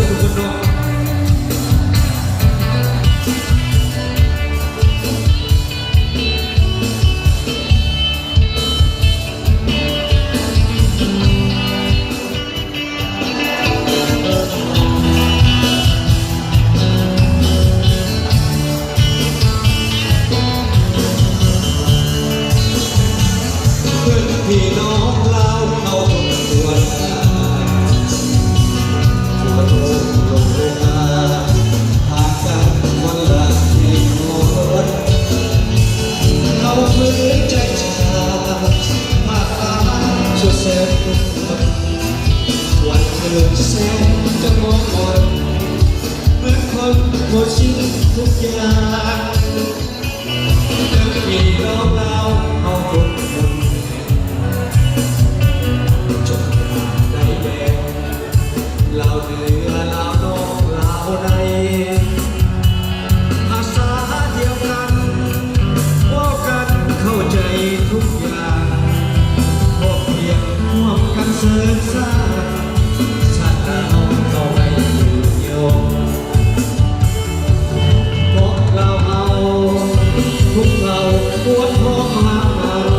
ทุกคนเนาะพี่น้องเราเอาตัวทั่วโลกลงเลยมาหากันวันละที่คนเอาพื้นใจชามาตามสุดแสนทุกคนวันเกิดแสนจะมองมนเหมือนคนหมดสิ้นทุกอย่างพี่น้องเราเอาทุกคนเราเหนือเรานอกเราในภาษาเดียวกันว่ากันเข้าใจทุกอย่างพบเพียงร่วมกันเสริมสร้างชาติเราต่อไปอยู่ยงเพราะเราเอาทุกเราปวดท้องหากัน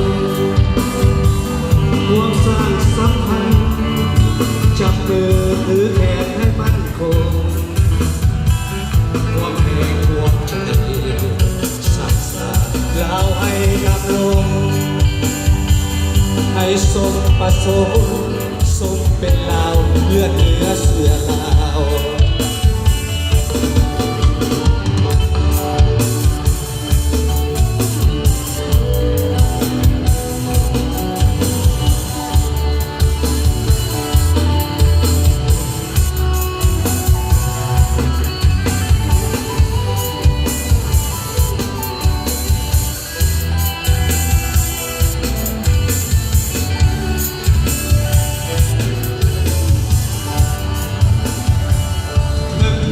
ร่วมสร้างสัมพันธ์จับมือถือแขนให้มั่นคงความแห่งความใจสักษาเราให้ดำรงให้สมประสงค์สมเป็นเราเลือดเนื้อเสือเรา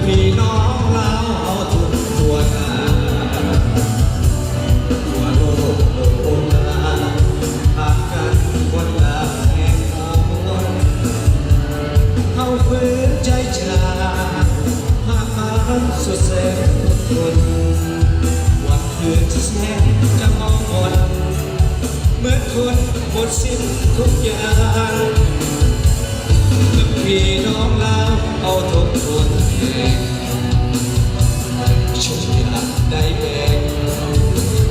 พี่น้องเราเอาทุกตัวนาตัวโลกโลกนาหากกันวันละแห่งคนเอาฝืนใจชาหากกันสุดแสนทุกคนวันคืนแสนจะมองมนเหมือนคนหมดสิ้นทุกอย่างพี่น้องเราเอาทุกคนฉันอยากได้แบ่ง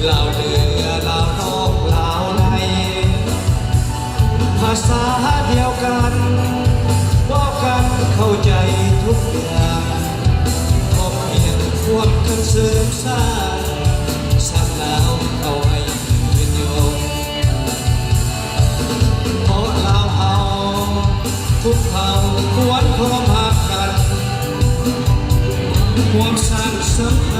เราเหนือเรานอกเราในภาษาเดียวกันบอกกันเข้าใจทุกอย่างพอเพียงควบกันเสริมสร้างสร้างแล้วเอาให้ยืนยงเพราะเราเอาทุกเผ่าควรพร้อมหักกันความสร้างสรรค์